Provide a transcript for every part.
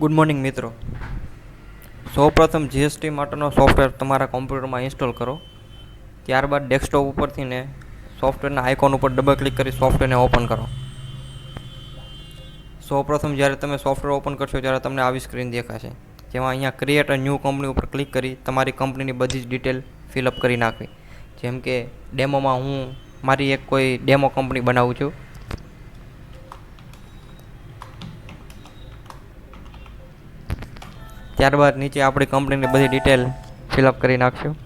Good morning મિત્રો. સૌપ્રથમ GST માટેનો સોફ્ટવેર તમારા કોમ્પ્યુટરમાં ઇન્સ્ટોલ કરો. ત્યારબાદ ડેસ્કટોપ ઉપરથી ને સોફ્ટવેરના આઇકોન ઉપર ડબલ ક્લિક કરી સોફ્ટવેરને ઓપન કરો. સૌપ્રથમ જ્યારે તમે સોફ્ટવેર ઓપન કરશો ત્યારે તમને આવી સ્ક્રીન દેખાશે, જેમાં અહીંયા ક્રિએટ અ ન્યૂ કંપની ઉપર ક્લિક કરી તમારી કંપનીની બધી જ ડિટેલ ફિલઅપ કરી નાખવી. જેમ કે ડેમોમાં હું મારી એક કોઈ ડેમો કંપની બનાવું છું. ત્યારબાદ નીચે આપણી કંપનીની બધી ડિટેલ ફિલઅપ કરી નાખશું.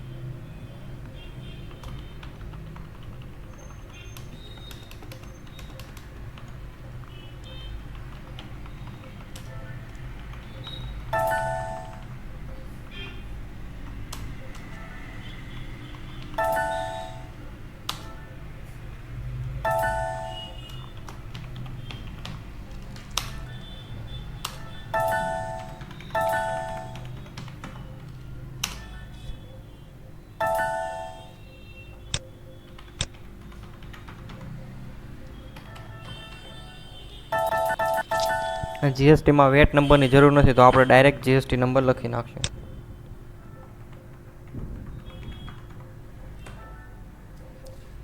જીએસટીમાં વેટ નંબરની જરૂર નથી, તો આપણે ડાયરેક્ટ જીએસટી નંબર લખી નાખશું.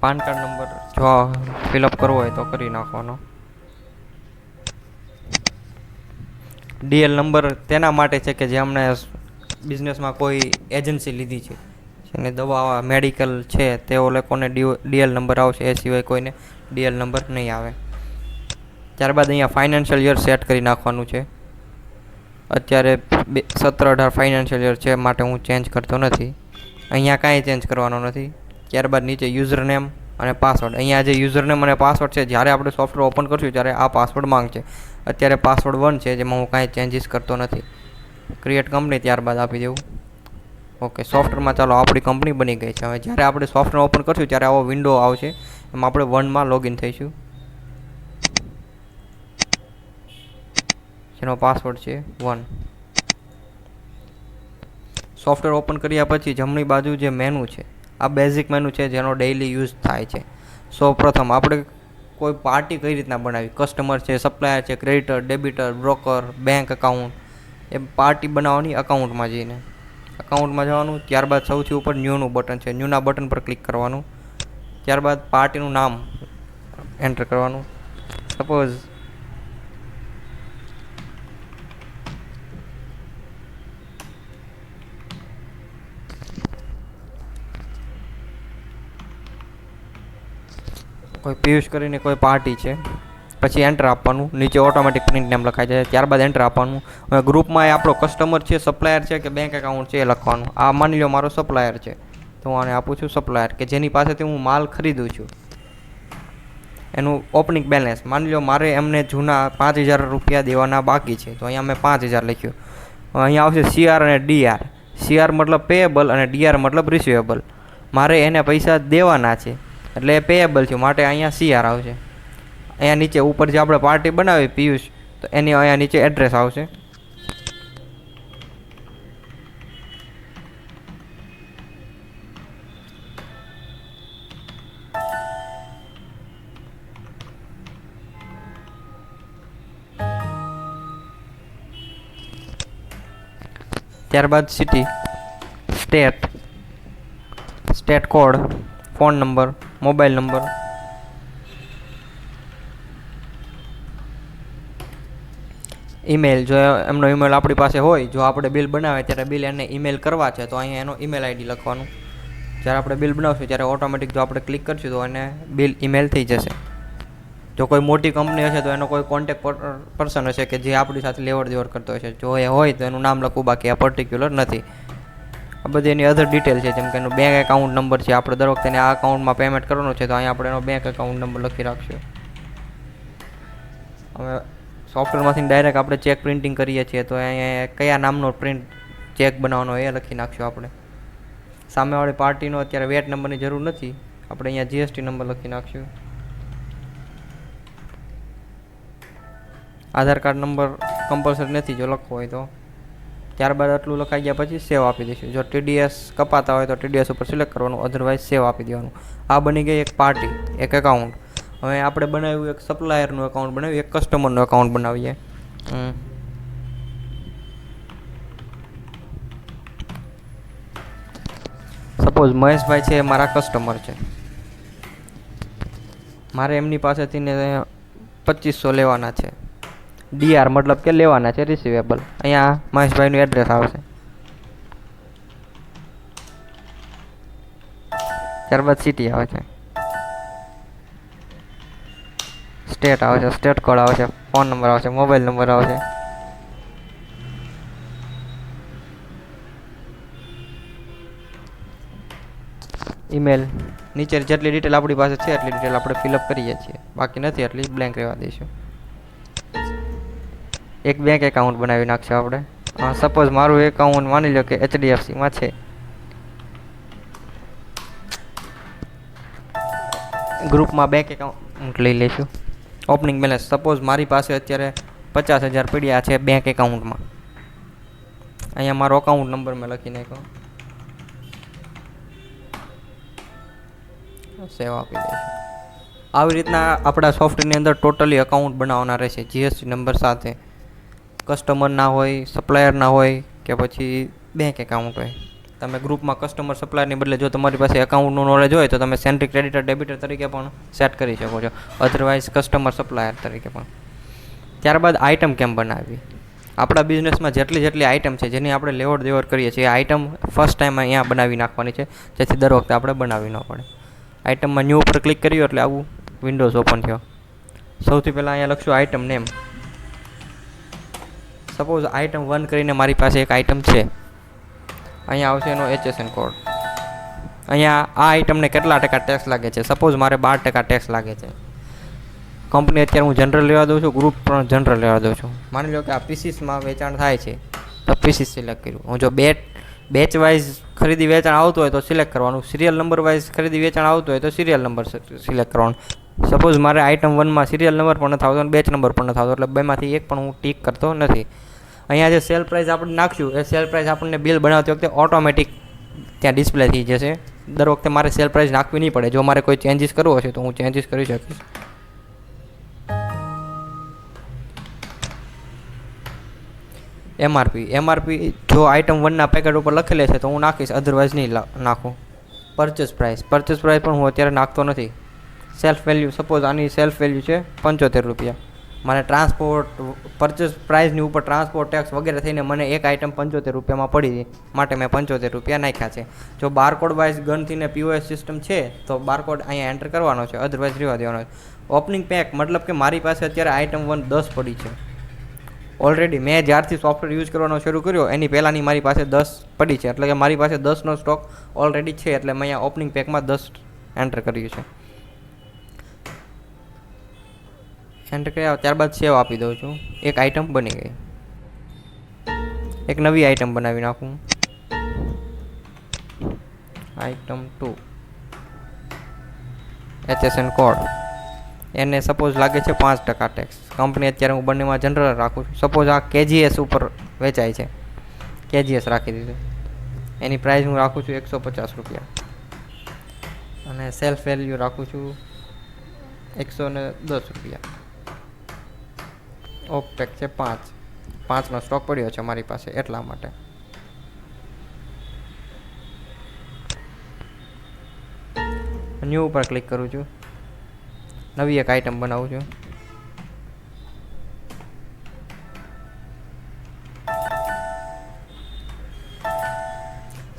પાન કાર્ડ નંબર જો ફિલઅપ કરવો હોય તો કરી નાખવાનો. ડીએલ નંબર તેના માટે છે કે જે અમને બિઝનેસમાં કોઈ એજન્સી લીધી છે, જેને દવા મેડિકલ છે તેઓ લોકોને ડીએલ નંબર આવશે, એ સિવાય કોઈને ડીએલ નંબર નહીં આવે. ત્યારબાદ અહીંયા ફાઇનાન્શિયલ યર સેટ કરી નાખવાનું છે. અત્યારે 17-18 ફાઇનાન્શિયલ યર છે, માટે હું ચેન્જ કરતો નથી. અહીંયા કાંઈ ચેન્જ કરવાનો નથી. ત્યારબાદ નીચે યુઝર નેમ અને પાસવર્ડ. અહીંયા જે યુઝર નેમ અને પાસવર્ડ છે, જ્યારે આપણે સોફ્ટવેર ઓપન કરશું ત્યારે આ પાસવર્ડ માંગશે. અત્યારે પાસવર્ડ 1 છે, જેમાં હું કાંઈ ચેન્જીસ કરતો નથી. ક્રિએટ કંપની ત્યારબાદ આપી દેવું. ઓકે, સોફ્ટવેરમાં ચાલો આપણી કંપની બની ગઈ છે. હવે જ્યારે આપણે સોફ્ટવેર ઓપન કરશું ત્યારે આવો વિન્ડો આવશે, એમાં આપણે 1માં લોગિન થઈશું. જેનો પાસવર્ડ છે 1. સોફ્ટવેર ઓપન કર્યા પછી જમણી બાજુ જે મેનુ છે, આ બેઝિક મેનુ છે જેનો ડેઇલી યુઝ થાય છે. સૌપ્રથમ આપણે કોઈ પાર્ટી કઈ રીતના બનાવી, કસ્ટમર છે, સપ્લાયર છે, ક્રેડિટર, ડેબિટર, બ્રોકર, બેંક એકાઉન્ટ, એ પાર્ટી બનાવવાની અકાઉન્ટમાં જઈને અકાઉન્ટમાં જવાનું. ત્યારબાદ સૌથી ઉપર ન્યૂનું બટન છે, ન્યૂના બટન પર ક્લિક કરવાનું. ત્યારબાદ પાર્ટીનું નામ એન્ટર કરવાનું. સપોઝ કોઈ પિયુષ કરીને કોઈ પાર્ટી છે, પછી એન્ટર આપવાનું. નીચે ઓટોમેટિક પ્રિન્ટ નેમ લખાઈ જાય, ત્યારબાદ એન્ટર આપવાનું. હવે ગ્રુપમાં એ આપણો કસ્ટમર છે, સપ્લાયર છે કે બેંક એકાઉન્ટ છે એ લખવાનું. આ માની લો મારો સપ્લાયર છે, તો હું આને આપું છું સપ્લાયર, કે જેની પાસેથી હું માલ ખરીદું છું. એનું ઓપનિંગ બેલેન્સ માની લો મારે એમને જૂના 5,000 રૂપિયા દેવાના બાકી છે, તો અહીંયા મેં 5,000 લખ્યું. અહીંયા આવશે સીઆર અને ડીઆર. સીઆર મતલબ પેએબલ અને ડીઆર મતલબ રિસીવેબલ. મારે એને પૈસા દેવાના છે એટલે એ પેએબલ છે, માટે અહીંયા સીઆર આવશે. અહીંયા નીચે ઉપર જે આપણે પાર્ટી બનાવી પિયુષ, તો એની અહીંયા નીચે એડ્રેસ આવશે. ત્યારબાદ city, state code, phone number, mobile number, email. જો એમનો ઈમેલ આપણી પાસે હોય, જો આપણે બિલ બનાવે ત્યારે બિલ એને ઈમેલ કરવા છે, તો અહીંયા એનો ઈમેલ આઈડી લખવાનું. જ્યારે આપણે બિલ બનાવશું ત્યારે ઓટોમેટિક જો આપણે ક્લિક કરશું તો એને બિલ ઈમેલ થઈ જશે. જો કોઈ મોટી કંપની હશે તો એનો કોઈ કોન્ટેક્ટ પર્સન હશે કે જે આપણી સાથે લેવડ દેવડ કરતો હશે. જો એ હોય તો એનું નામ લખવું, બાકી આ પર્ટિક્યુલર નથી. આ બધી એની અધર ડિટેલ છે, જેમ કે એનું બેંક એકાઉન્ટ નંબર છે. આપણે દર વખતે આ અકાઉન્ટમાં પેમેન્ટ કરવાનું છે, તો અહીંયા આપણે એનો બેંક એકાઉન્ટ નંબર લખી રાખશું. હવે સોફ્ટવેરમાંથી ડાયરેક્ટ આપણે ચેક પ્રિન્ટિંગ કરીએ છીએ, તો અહીંયા કયા નામનો પ્રિન્ટ ચેક બનાવવાનો એ લખી નાખશું. આપણે સામેવાળી પાર્ટીનો અત્યારે વેટ નંબરની જરૂર નથી, આપણે અહીંયા જીએસટી નંબર લખી નાખશું. આધાર કાર્ડ નંબર કમ્પલસરી નથી, જો લખવો હોય તો. ત્યારબાદ આટલું લખાઈ ગયા પછી સેવ આપી દઈશું. જો ટીડીએસ કપાતા હોય તો ટીડીએસ ઉપર સિલેક્ટ કરવાનું, અધરવાઇઝ સેવ આપી દેવાનું. આ બની ગઈ એક પાર્ટી, એક એકાઉન્ટ. હવે આપણે બનાવ્યું એક સપ્લાયરનું એકાઉન્ટ બનાવ્યું, એક કસ્ટમરનું એકાઉન્ટ બનાવીએ. સપોઝ મહેશભાઈ છે એ મારા કસ્ટમર છે, મારે એમની પાસેથી ને 2500 લેવાના છે. ડીઆર મતલબ કે લેવાના છે રિસીવેબલ. અહીંયા મહેશભાઈનું એડ્રેસ આવશે. ત્યારબાદ સિટી આવે છે, સ્ટેટ આવે છે, સ્ટેટ કોડ આવે છે, ફોન નંબર આવે છે, મોબાઈલ નંબર આવે છે. ઈમેલ. નીચે જેટલી ડિટેલ આપણી પાસે છે એટલી ડિટેલ આપણે ફિલઅપ કરીએ છીએ, બાકી નથી એટલી બ્લેન્ક રહેવા દઈશું. એક બેંક એકાઉન્ટ બનાવી નાખશું આપણે. સપોઝ મારું એકાઉન્ટ માની લો કે HDFCમાં છે. ગ્રુપમાં બેંક એકાઉન્ટ લઈ લઈશું. ઓપનિંગ બેલેન્સ સપોઝ મારી પાસે અત્યારે 50,000 પડ્યા છે બેંક એકાઉન્ટમાં. અહીંયા મારો અકાઉન્ટ નંબર મેં લખી નાખ્યો, સેવ આપી દઈશું. આવી રીતના આપણા સોફ્ટવેરની અંદર ટોટલી અકાઉન્ટ બનાવવાના રહેશે GST નંબર સાથે. કસ્ટમર ના હોય, સપ્લાયર ના હોય કે પછી બેંક એકાઉન્ટ હોય. તમે ગ્રુપમાં કસ્ટમર સપ્લાયરની બદલે જો તમારી પાસે એકાઉન્ટનું નોલેજ હોય તો તમે સેન્ટ્રી ક્રેડિટર ડેબિટર તરીકે પણ સેટ કરી શકો છો, અધરવાઇઝ કસ્ટમર સપ્લાયર તરીકે પણ. ત્યારબાદ આઇટમ કેમ બનાવવી. આપણા બિઝનેસમાં જેટલી આઇટમ છે જેની આપણે લેવડ દેવડ કરીએ છીએ, એ આઇટમ ફર્સ્ટ ટાઈમ અહીંયા બનાવી નાખવાની છે, જેથી દર વખતે આપણે બનાવી ન પડે. આઇટમમાં ન્યૂ ઉપર ક્લિક કર્યું એટલે આવું વિન્ડોઝ ઓપન થયો. સૌથી પહેલાં અહીંયા લખશું આઇટમ નેમ. સપોઝ આઇટમ 1 કરીને મારી પાસે એક આઇટમ છે, અહીંયા આવશે એનો HSN કોડ. અહીંયા આ આઇટમને કેટલા ટકા ટેક્સ લાગે છે, સપોઝ મારે 12% ટેક્સ લાગે છે. કંપની અત્યારે હું જનરલ લેવા દઉં છું, ગ્રુપ પણ જનરલ લેવા દઉં છું. માની લો કે આ પીસીસમાં વેચાણ થાય છે તો પીસીસ સિલેક્ટ કર્યું. હું જો બેચ વાઇઝ ખરીદી વેચાણ આવતું હોય તો સિલેક્ટ કરવાનું, સિરિયલ નંબર વાઇઝ ખરીદી વેચાણ આવતું હોય તો સિરિયલ નંબર સિલેક્ટ કરવાનું. સપોઝ મારે આઇટમ 1માં સિરિયલ નંબર પણ નથી આવતો અને બેચ નંબર પણ નથી આવતો, એટલે બેમાંથી એક પણ હું ટીક કરતો નથી. અહીંયા જે સેલ પ્રાઇસ આપણે નાખશું એ સેલ પ્રાઇસ આપણને બિલ બનાવતી વખતે ઓટોમેટિક ત્યાં ડિસ્પ્લે થઈ જશે. દર વખતે મારે સેલ પ્રાઇસ નાખવી નહીં પડે. જો મારે કોઈ ચેન્જીસ કરવો હશે તો હું ચેન્જીસ કરી શકીશ. MRP જો આઇટમ 1ના પેકેટ ઉપર લખેલી છે તો હું નાખીશ, અધરવાઇઝ નહીં નાખું. પરચેસ પ્રાઇસ પણ હું અત્યારે નાખતો નથી. સેલ્ફ વેલ્યુ સપોઝ આની સેલ્ફ વેલ્યુ છે 75 રૂપિયા. મને ટ્રાન્સપોર્ટ પરચેસ પ્રાઇસની ઉપર ટ્રાન્સપોર્ટ ટેક્સ વગેરે થઈને મને એક આઇટમ 75 રૂપિયામાં પડી હતી, માટે મેં 75 રૂપિયા નાખ્યા છે. જો બારકોડ વાઇઝ ગનથી ને POS સિસ્ટમ છે તો બારકોડ અહીંયા એન્ટર કરવાનો છે, અધરવાઇઝ રહેવા દેવાનો છે. ઓપનિંગ પેક મતલબ કે મારી પાસે અત્યારે આઇટમ 1 10 પડી છે ઓલરેડી. મેં જ્યારથી સોફ્ટવેર યુઝ કરવાનો શરૂ કર્યો એની પહેલાંની મારી પાસે 10 પડી છે, એટલે કે મારી પાસે 10નો સ્ટોક ઓલરેડી છે, એટલે મેં અહીંયા ઓપનિંગ પેકમાં 10 એન્ટર કર્યું છે. એન્ટર કર્યા ત્યારબાદ સેવ આપી દઉં છું. એક આઇટમ બની ગઈ. એક નવી આઇટમ બનાવી નાખું, આઇટમ 2 HSN કોડ. એને સપોઝ લાગે છે 5% ટેક્સ. કંપની અત્યારે હું બંનેમાં જનરલ રાખું છું. સપોઝ આ KGS ઉપર વેચાય છે, KGS રાખી દીધું. એની પ્રાઇસ હું રાખું છું 150 રૂપિયા અને સેલ્ફ વેલ્યુ રાખું છું 110 રૂપિયા. ઓફ પેક છે 5નો સ્ટોક પડ્યો છે મારી પાસે એટલા માટે. ન્યૂ ઉપર ક્લિક કરું છું, નવી એક આઇટમ બનાવું છું.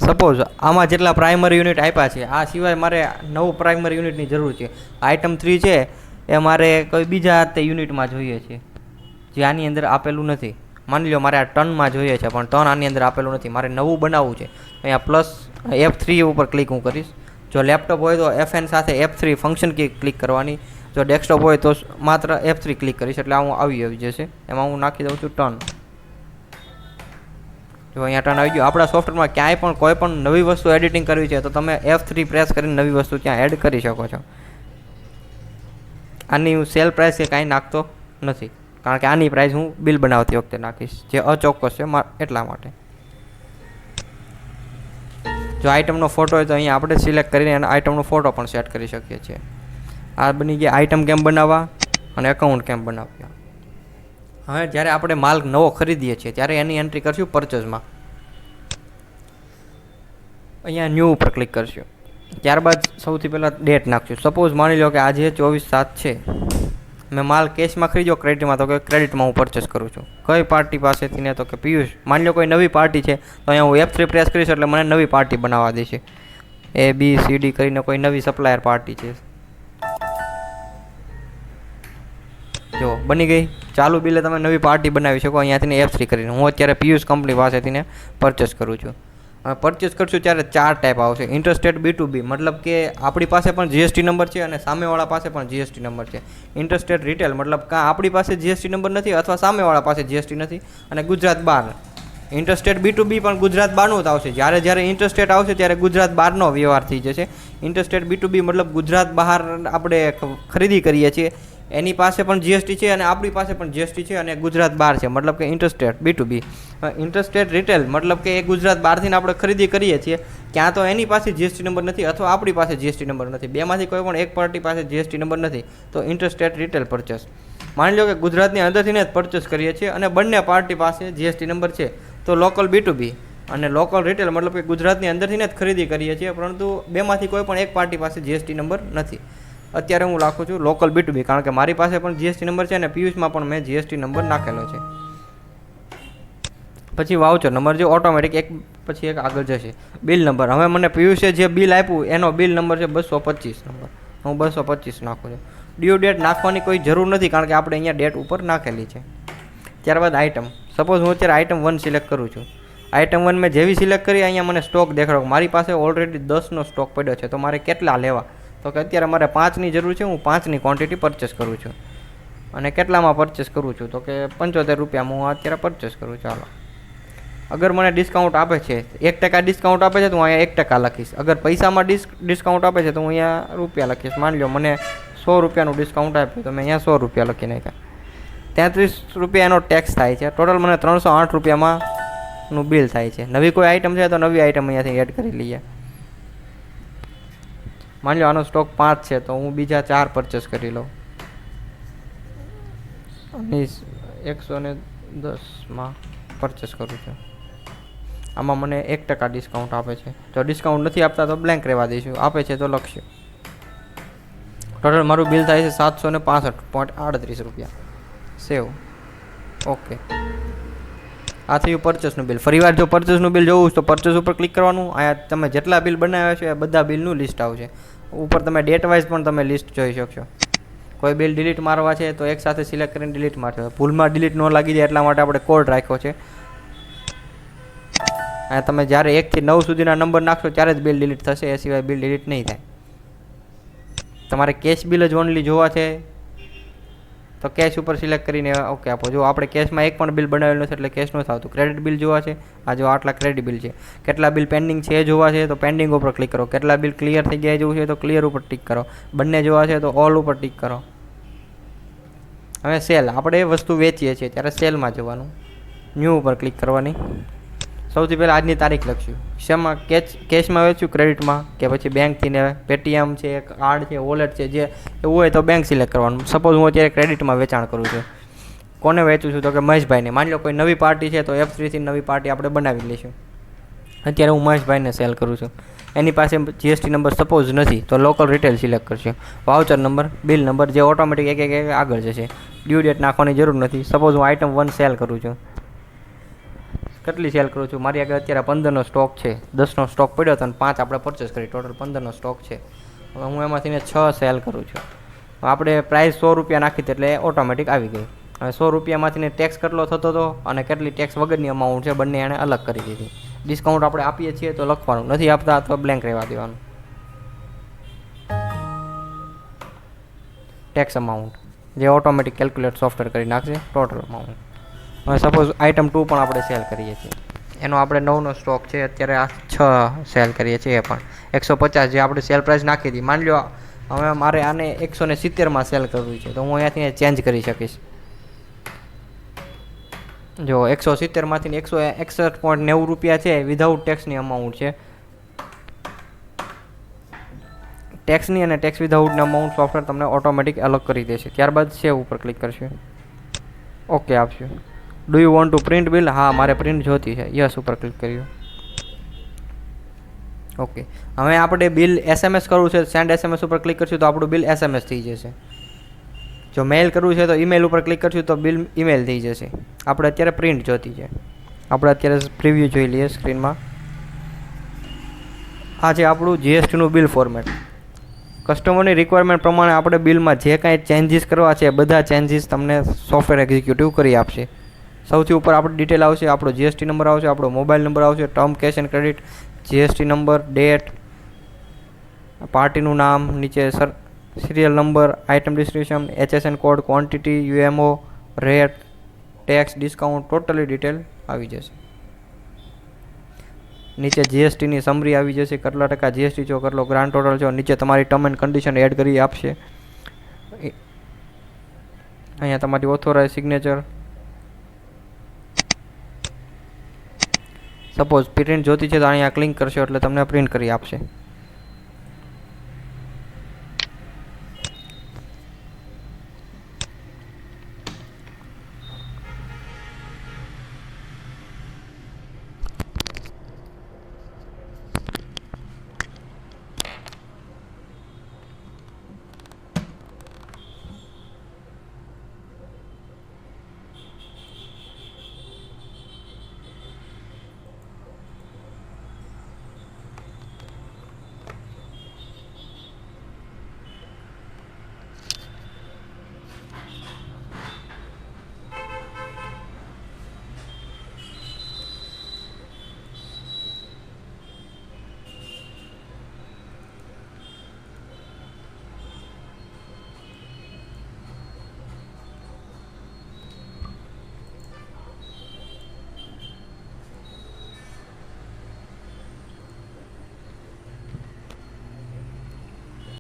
સપોઝ આમાં જેટલા પ્રાઇમરી યુનિટ આપ્યા છે આ સિવાય મારે નવું પ્રાઇમરી યુનિટની જરૂર છે. આઇટમ 3 છે એ મારે કોઈ બીજા તે યુનિટમાં જોઈએ છે જે આની અંદર આપેલું નથી. માની લો મારે આ ટનમાં જોઈએ છે પણ ટન આની અંદર આપેલું નથી, મારે નવું બનાવવું છે. અહીંયા પ્લસ F3 ઉપર ક્લિક હું કરીશ. જો લેપટોપ હોય તો FN સાથે F3 ફંક્શન કી ક્લિક કરવાની. જો ડેસ્કટોપ હોય તો માત્ર F3 ક્લિક કરીશ એટલે હું આવી જશે. એમાં હું નાખી દઉં છું ટન. જો અહીંયા ટન આવી ગયું. આપણા સોફ્ટવેરમાં ક્યાંય પણ કોઈ પણ નવી વસ્તુ એડિટિંગ કરવી છે તો તમે F3 પ્રેસ કરીને નવી વસ્તુ ત્યાં એડ કરી શકો છો. આની હું સેલ પ્રાઇસ કે કાંઈ નાખતો નથી, કારણ કે આની પ્રાઇસ હું બિલ બનાવતી વખતે નાખીશ, જે અચોક્કસ છે એટલા માટે. જો આઇટમનો ફોટો હોય તો અહીંયા આપણે સિલેક્ટ કરીને અને આઇટમનો ફોટો પણ સેટ કરી શકીએ છીએ. આ બની ગયા આઇટમ કેમ બનાવવા અને એકાઉન્ટ કેમ બનાવવા. હવે જ્યારે આપણે માલ નવો ખરીદીએ છીએ ત્યારે એની એન્ટ્રી કરશું પરચેઝમાં. અહીંયા ન્યૂ ઉપર ક્લિક કરશું. ત્યારબાદ સૌથી પહેલાં ડેટ નાખશું. સપોઝ માની લો કે આજે 24/7 છે. મેં માલ કેશમાં ખરીદ્યો ક્રેડિટમાં, તો કે ક્રેડિટમાં હું પરચેસ કરું છું. કઈ પાર્ટી પાસેથી ને, તો કે પિયુષ. માની લો કોઈ નવી પાર્ટી છે તો અહીંયા હું F3 પ્રેસ કરીશ એટલે મને નવી પાર્ટી બનાવવા દેશે. ABCD કરીને કોઈ નવી સપ્લાયર પાર્ટી છે. જો બની ગઈ. ચાલુ બિલે તમે નવી પાર્ટી બનાવી શકો અહીંયાથી F3 કરીને. હું અત્યારે પિયુષ કંપની પાસેથી પરચેસ કરું છું. હવે પરચેસ કરશું ત્યારે 4 ટાઈપ આવશે. ઇન્ટરસ્ટેટ B2B, મતલબ કે આપણી પાસે પણ GST નંબર છે અને સામેવાળા પાસે પણ GST નંબર છે. ઇન્ટરસ્ટેટ રિટેલ, મતલબ કાં આપણી પાસે GST નંબર નથી અથવા સામેવાળા પાસે GST નથી, અને ગુજરાત બહાર. ઇન્ટરસ્ટેટ B2B પણ ગુજરાત બહારનું જ આવશે. જ્યારે ઇન્ટરસ્ટેટ આવશે ત્યારે ગુજરાત બહારનો વ્યવહાર થઈ જશે. ઇન્ટરસ્ટેટ B2B મતલબ ગુજરાત બહાર આપણે ખરીદી કરીએ છીએ એની પાસે પણ GST છે અને આપણી પાસે પણ GST છે અને ગુજરાત બહાર છે, મતલબ કે ઇન્ટરસ્ટેટ B2B. ઇન્ટરસ્ટેટ રિટેલ મતલબ કે એ ગુજરાત બહારથી આપણે ખરીદી કરીએ છીએ, ક્યાં તો એની પાસે GST નંબર નથી અથવા આપણી પાસે GST નંબર નથી, બેમાંથી કોઈ પણ એક પાર્ટી પાસે GST નંબર નથી, તો ઇન્ટરસ્ટેટ રિટેલ પરચેસ. માની લો કે ગુજરાતની અંદરથી જ પરચેસ કરીએ છીએ અને બંને પાર્ટી પાસે GST નંબર છે, તો લોકલ B2B. અને લોકલ રિટેલ મતલબ કે ગુજરાતની અંદરથી જ ખરીદી કરીએ છીએ પરંતુ બેમાંથી કોઈ પણ એક પાર્ટી પાસે GST નંબર નથી. અત્યારે હું લખું છું લોકલ B2B, કારણ કે મારી પાસે પણ GST નંબર છે અને પિયુષમાં પણ મેં GST નંબર નાખેલો છે. પછી વાઉચર નંબર જે ઓટોમેટિક એક પછી એક આગળ જશે. બિલ નંબર, હવે મને પિયુષે જે બિલ આપ્યું એનો બિલ નંબર છે 225 નંબર. હું 225 નાખું છું. ડ્યુ ડેટ નાખવાની કોઈ જરૂર નથી કારણ કે આપણે અહીંયા ડેટ ઉપર નાખેલી છે. ત્યારબાદ આઇટમ, સપોઝ હું અત્યારે આઇટમ 1 સિલેક્ટ કરું છું. આઇટમ 1 મેં જેવી સિલેક્ટ કરી અહીંયા મને સ્ટોક દેખાડો. મારી પાસે ઓલરેડી 10નો સ્ટોક પડ્યો છે, તો મારે કેટલા લેવા? તો કે અત્યારે મારે 5ની જરૂર છે, હું 5ની ક્વોન્ટિટી પરચેસ કરું છું. અને કેટલામાં પરચેસ કરું છું? તો કે 75 રૂપિયામાં હું અત્યારે પરચેસ કરું. ચાલો, અગર મને ડિસ્કાઉન્ટ આપે છે 1% ડિસ્કાઉન્ટ આપે છે તો હું અહીંયા 1% લખીશ. અગર પૈસામાં ડિસ્કાઉન્ટ આપે છે તો હું અહીંયા રૂપિયા લખીશ. માની લો મને 100 રૂપિયાનું ડિસ્કાઉન્ટ આપ્યું તો મેં અહીંયા 100 રૂપિયા લખી નાખ્યા. 33 રૂપિયા એનો ટેક્સ થાય છે. ટોટલ મને 308 રૂપિયામાંનું બિલ થાય છે. નવી કોઈ આઈટમ છે તો નવી આઈટમ અહીંયાથી એડ કરી લઈએ. માની લો આનો સ્ટોક 5 છે તો હું બીજા 4 પરચેસ કરી લઉં અને 110માં પરચેસ કરું છું. આમાં મને 1% ડિસ્કાઉન્ટ આપે છે. જો ડિસ્કાઉન્ટ નથી આપતા તો બ્લેન્ક રહેવા દઈશું, આપે છે તો લખશું. ટોટલ મારું બિલ થાય છે 765.38 રૂપિયા. સેવ. ઓકે, આ થયું પરચેસનું બિલ. ફરીવાર જો પરચેસનું બિલ જોવું તો પરચેસ ઉપર ક્લિક કરવાનું. અહીંયા તમે જેટલા બિલ બનાવ્યા છે એ બધા બિલનું લિસ્ટ આવશે. ઉપર તમે ડેટ વાઇઝ પણ તમે લિસ્ટ જોઈ શકશો. કોઈ બિલ ડિલીટ મારવા છે તો એકસાથે સિલેક્ટ કરીને ડિલીટ મારશો. ભૂલમાં ડિલીટ ન લાગી જાય એટલા માટે આપણે કોડ રાખ્યો છે. અને તમે જ્યારે 1 થી 9 સુધીના નંબર નાખશો ત્યારે જ બિલ ડિલીટ થશે, એ સિવાય બિલ ડિલીટ નહીં થાય. તમારે કેશ બિલ જ ઓનલી જોવા છે તો કેશ ઉપર સિલેક્ટ કરીને ઓકે આપો. જો આપણે કેશમાં એક પણ બિલ બનાવેલું નથી એટલે કેશ નથી આવતું. ક્રેડિટ બિલ જોવા છે, આ જો આટલા ક્રેડિટ બિલ છે. કેટલા બિલ પેન્ડિંગ છે એ જોવા છે તો પેન્ડિંગ ઉપર ક્લિક કરો. કેટલા બિલ ક્લિયર થઈ ગયા જોવું છે તો ક્લિયર ઉપર ટિક કરો. બંને જોવા છે તો ઓલ ઉપર ટિક કરો. હવે સેલ, આપણે એ વસ્તુ વેચીએ છીએ ત્યારે સેલમાં જવાનું. ન્યૂ ઉપર ક્લિક કરવાની. સૌથી પહેલાં આજની તારીખ લખશું. શેમાં? કેશમાં વેચ્યું, ક્રેડિટમાં, કે પછી બેંકથી ને પેટીએમ છે, કાર્ડ છે, વોલેટ છે, જે એવું હોય તો બેંક સિલેક્ટ કરવાનું. સપોઝ હું અત્યારે ક્રેડિટમાં વેચાણ કરું છું. કોને વેચું છું? તો કે મહેશભાઈને. માની લો કોઈ નવી પાર્ટી છે તો F3થી નવી પાર્ટી આપણે બનાવી લઈશું. અત્યારે હું મહેશભાઈને સેલ કરું છું. એની પાસે GST નંબર સપોઝ નથી તો લોકલ રિટેલ સિલેક્ટ કરશે. વાઉચર નંબર, બિલ નંબર જે ઓટોમેટિક એક આગળ જશે. ડ્યુ ડેટ નાખવાની જરૂર નથી. સપોઝ હું આઇટમ 1 સેલ કરું છું. કેટલી સેલ કરું છું? મારી આગળ અત્યારે 15નો સ્ટોક છે. 10નો સ્ટોક પડ્યો હતો અને 5 આપણે પરચેસ કરી. ટોટલ 15નો સ્ટોક છે. હવે હું એમાંથી 6 સેલ કરું છું. આપણે પ્રાઇસ 100 રૂપિયા નાખી એટલે ઓટોમેટિક આવી ગઈ. હવે 100 રૂપિયામાંથી ટેક્સ કેટલો થતો હતો અને કેટલી ટેક્સ વગરની અમાઉન્ટ છે બંને એણે અલગ કરી દીધી. ડિસ્કાઉન્ટ આપણે આપીએ છીએ તો લખવાનું, નથી આપતા તો બ્લેન્ક રહેવા દેવાનું. ટેક્સ અમાઉન્ટ જે ઓટોમેટિક કેલ્ક્યુલેટ સોફ્ટવેર કરી નાખશે ટોટલ અમાઉન્ટ. હવે સપોઝ આઇટમ 2 પણ આપણે સેલ કરીએ છીએ. એનો આપણે 9નો સ્ટોક છે. અત્યારે આ 6 સેલ કરીએ છીએ. એ પણ 150 જે આપણે સેલ પ્રાઇસ નાખી હતી. માની લો હવે મારે આને 170માં સેલ કરવું છે તો હું અહીંયાથી ચેન્જ કરી શકીશ. જો 170માંથી 161.90 રૂપિયા છે વિધાઉટ ટેક્સની અમાઉન્ટ છે. ટેક્સની અને ટેક્સ વિધાઉટની અમાઉન્ટ સોફ્ટવેર તમને ઓટોમેટિક અલગ કરી દેશે. ત્યારબાદ સેવ ઉપર ક્લિક કરશે. ઓકે આપશું. Do you want to print bill? હા, મારે પ્રિન્ટ જોતી છે. યસ ઉપર ક્લિક કર્યું. ઓકે, હવે આપણે બિલ SMS કરવું છે, સેન્ડ SMS ઉપર ક્લિક કરશું તો આપણું બિલ SMS થઈ જશે. જો મેઇલ કરવું છે તો ઈમેલ ઉપર ક્લિક કરશું તો બિલ ઈમેલ થઈ જશે. આપણે અત્યારે પ્રિન્ટ જોતી છે, આપણે અત્યારે પ્રિવ્યૂ જોઈ લઈએ સ્ક્રીનમાં. આ છે આપણું GSTનું બિલ ફોર્મેટ. કસ્ટમરની રિક્વાયરમેન્ટ પ્રમાણે આપણે બિલમાં જે કાંઈ ચેન્જીસ કરવા છે બધા ચેન્જીસ તમને સોફ્ટવેર એક્ઝિક્યુટિવ કરી આપશે. સૌથી ઉપર આપણી ડિટેલ આવશે, આપણો GST નંબર આવશે, આપણો મોબાઈલ નંબર આવશે, term cache and credit, GST number, date, પાર્ટીનું નામ, નીચે serial number, item description, HSN code, quantity, UMO, rate, tax, discount, totally detail આવી જશે. નીચે GSTની સમરી આવી જશે, કેટલા ટકા GST છો, કેટલો ગ્રાન્ડ ટોટલ છો. નીચે તમારી ટર્મ એન્ડ કન્ડિશન એડ કરી આપશે. અહીંયા તમારી ઓથોરાઇઝ સિગ્નેચર. સપોઝ પ્રિન્ટ જોતી છે તો અહીંયા ક્લિક કરશો એટલે તમને પ્રિન્ટ કરી આપશે.